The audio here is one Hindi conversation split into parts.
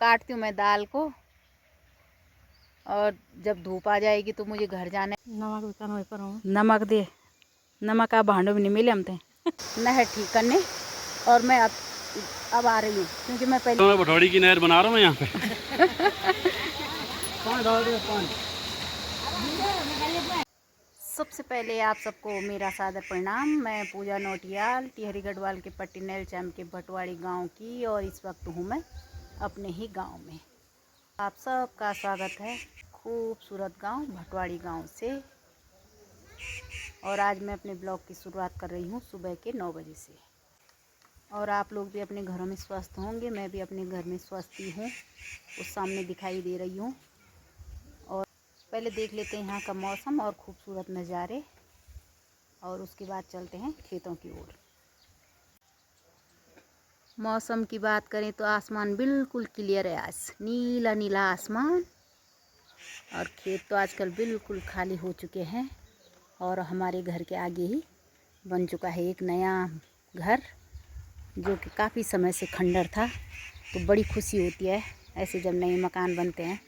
काटती हूँ मैं दाल को, और जब धूप आ जाएगी तो मुझे घर जाना है। नमक दे, नमक आप भांडों में नहीं मिले हमते नहर ठीक करने। और मैं अब आ रही हूँ क्योंकि मैं पहले मैं भटौड़ी की नहर बना रहा हूँ यहाँ पे। सबसे पहले आप सबको मेरा सादर प्रणाम। मैं पूजा नौटियाल टिहरी गढ़वाल के पट्टी नेल चैम के भटवाड़ी गांव की, और इस वक्त हूँ मैं अपने ही गांव में। आप सबका स्वागत है खूबसूरत गांव भटवाड़ी गांव से। और आज मैं अपने ब्लॉग की शुरुआत कर रही हूँ सुबह के 9 बजे से। और आप लोग भी अपने घरों में स्वस्थ होंगे, मैं भी अपने घर में स्वस्थ ही हूँ, उस सामने दिखाई दे रही हूँ। और पहले देख लेते हैं यहाँ का मौसम और खूबसूरत नज़ारे, और उसके बाद चलते हैं खेतों की ओर। मौसम की बात करें तो आसमान बिल्कुल क्लियर है, आज नीला नीला आसमान। और खेत तो आजकल बिल्कुल खाली हो चुके हैं, और हमारे घर के आगे ही बन चुका है एक नया घर, जो कि काफ़ी समय से खंडर था। तो बड़ी खुशी होती है ऐसे जब नए मकान बनते हैं।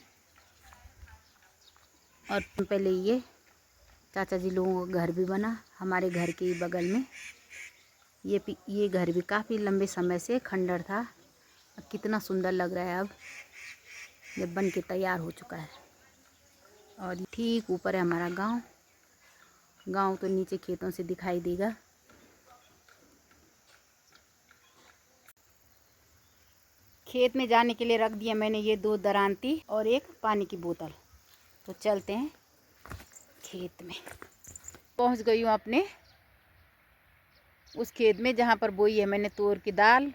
और पहले ये चाचा जी लोगों का घर भी बना हमारे घर के बगल में। ये घर भी काफ़ी लंबे समय से खंडर था। कितना सुंदर लग रहा है अब जब बन के तैयार हो चुका है। और ठीक ऊपर है हमारा गांव। गांव तो नीचे खेतों से दिखाई देगा। खेत में जाने के लिए रख दिया मैंने ये 2 दरांती और एक पानी की बोतल। तो चलते हैं खेत में। पहुंच गई हूँ अपने उस खेत में जहाँ पर बोई है मैंने तूर की दाल।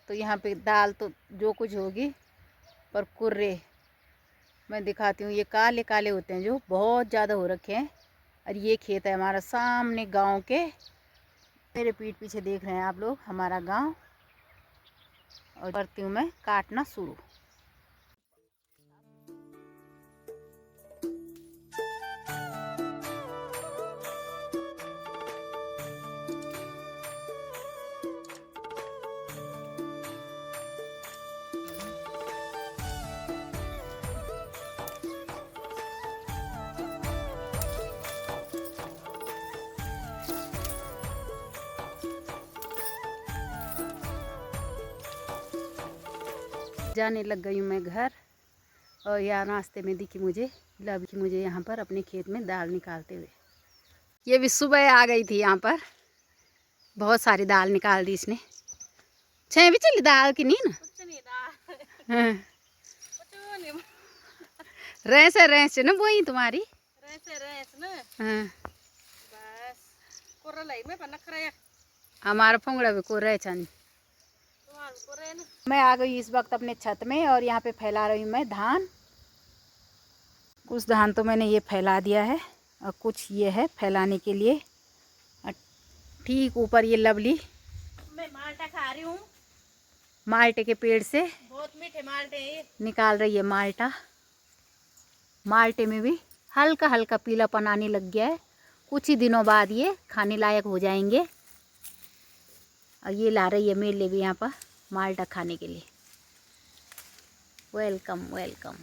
तो यहाँ पे दाल तो जो कुछ होगी, पर कुर्रे मैं दिखाती हूँ, ये काले काले होते हैं जो बहुत ज़्यादा हो रखे हैं। और ये खेत है हमारा सामने गांव के। मेरे पीठ पीछे देख रहे हैं आप लोग हमारा गांव। और करती हूँ मैं काटना शुरू। जाने लग गई हूँ मैं घर। और यहाँ रास्ते में दिखी मुझे यहाँ पर अपने खेत में दाल निकालते हुए। ये भी सुबह आ गई थी यहाँ पर, बहुत सारी दाल निकाल दी इसने। छः भी चली दाल की नींद। हाँ। रेस न बोई तुम्हारी। हाँ। हमारा फोंगड़ा भी को रहे छन। मैं आ गई इस वक्त अपने छत में, और यहाँ पे फैला रही हूँ मैं धान। कुछ धान तो मैंने ये फैला दिया है, और कुछ ये है फैलाने के लिए। ठीक ऊपर ये लवली मैं माल्टा खा रही हूँ। माल्टे के पेड़ से बहुत मीठे माल्टे निकाल रही है माल्टा। माल्टे में भी हल्का हल्का पीलापन आने लग गया है। कुछ ही दिनों बाद ये खाने लायक हो जाएंगे। और ये ला रही है मेरे लिए भी यहाँ पर माल्टा खाने के लिए। Welcome welcome.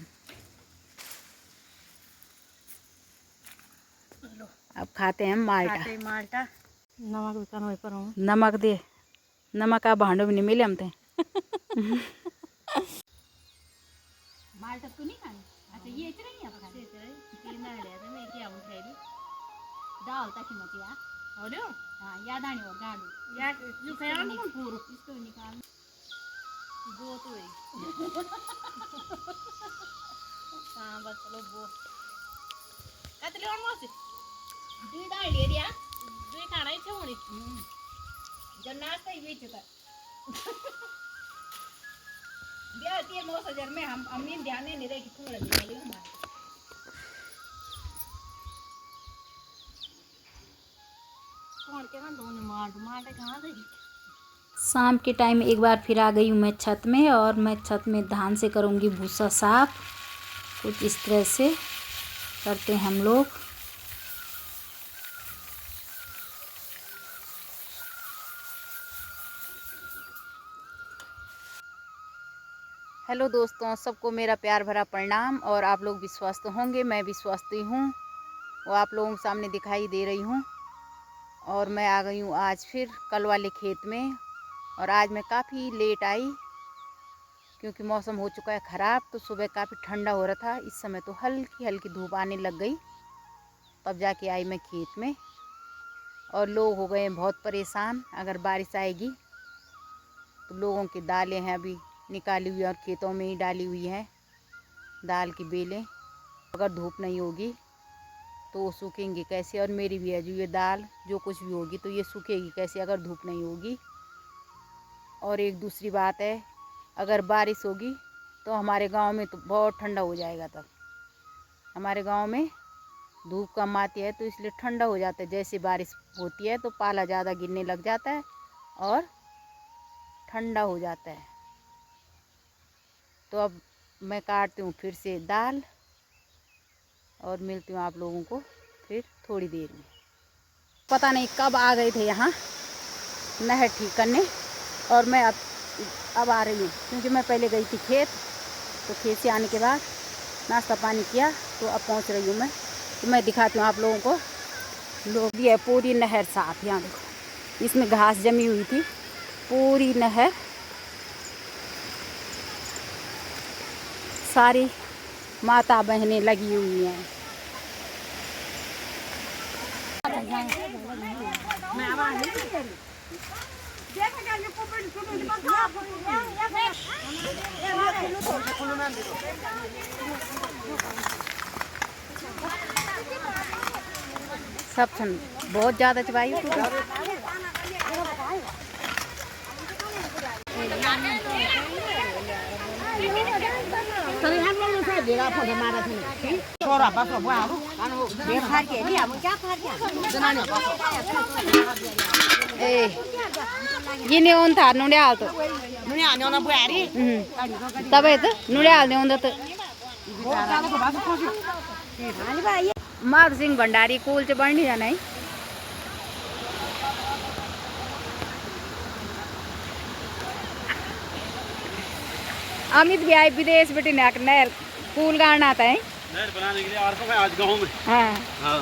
अब खाते हैं माल्टा। नमक दे, नमक आप भांडों में नहीं मिले हमते माल्टा तो नहीं खानी। अच्छा ये इतना ही आप खाते दाल तक मचिया और हां याद आनी और गाड़ू याद जो खाया ना पूरा इसको निकाल दो तो है। हां बस चलो वो कतले और मौसी दी डाल ले दिया दुई खाना ही छोड़ी जब नाश्ता ही बेच चुका दिया तीन मौसा जर में हम अमीन ध्यान नहीं रहे कि थोड़ा ले ले हूं। शाम के टाइम एक बार फिर आ गई हूँ मैं छत में, और मैं छत में धान से करूँगी भूसा साफ। कुछ इस तरह से करते हैं हम लोग। हेलो दोस्तों, सबको मेरा प्यार भरा प्रणाम। और आप लोग भी स्वस्थ होंगे, मैं भी स्वस्थ ही हूँ। वो आप लोगों के सामने दिखाई दे रही हूँ। और मैं आ गई हूँ आज फिर कल वाले खेत में। और आज मैं काफ़ी लेट आई क्योंकि मौसम हो चुका है ख़राब। तो सुबह काफ़ी ठंडा हो रहा था, इस समय तो हल्की हल्की धूप आने लग गई। तब जाके आई मैं खेत में। और लोग हो गए हैं बहुत परेशान। अगर बारिश आएगी तो लोगों की दालें हैं अभी निकाली हुई और खेतों में ही डाली हुई हैं दाल की बेलें। अगर धूप नहीं होगी तो वो सूखेंगी कैसे। और मेरी भी है जो ये दाल जो कुछ भी होगी तो ये सूखेगी कैसे अगर धूप नहीं होगी। और एक दूसरी बात है, अगर बारिश होगी तो हमारे गांव में तो बहुत ठंडा हो जाएगा। तब हमारे गांव में धूप कम आती है तो इसलिए ठंडा हो जाता है। जैसे बारिश होती है तो पाला ज़्यादा गिरने लग जाता है और ठंडा हो जाता है। तो अब मैं काटती हूँ फिर से दाल और मिलती हूँ आप लोगों को फिर थोड़ी देर में। पता नहीं कब आ गए थे यहाँ नहर ठीक करने। और मैं अब आ रही हूँ क्योंकि मैं पहले गई थी खेत। तो खेत से आने के बाद नाश्ता पानी किया तो अब पहुँच रही हूँ मैं। तो मैं दिखाती हूँ आप लोगों को। लोग ये पूरी नहर साफ, यहाँ देखो इसमें घास जमी हुई थी। पूरी नहर सारी माता बहनें लगी हुई हैं। सब बहुत ज़्यादा चबाई गिने था नुड़े तो तब नुड़े माधव सिंह भंडारी कूल च बढ़नी जाना। अमित भी आए विदेश बेटी नहर कूल गाड़ना आता है। नहर बनाने के लिए आ रहा हूँ मैं आज गाँव में। हाँ हाँ,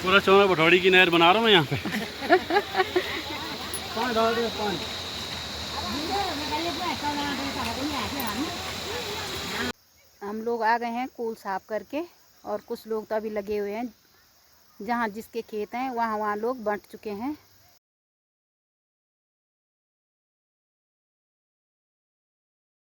पूरा चौना भटौड़ी की नहर बना रहा हूँ मैं यहाँ पे। हम लोग आ गए हैं कूल साफ करके। और कुछ लोग तो अभी लगे हुए हैं, जहाँ जिसके खेत हैं वहाँ लोग बंट चुके हैं।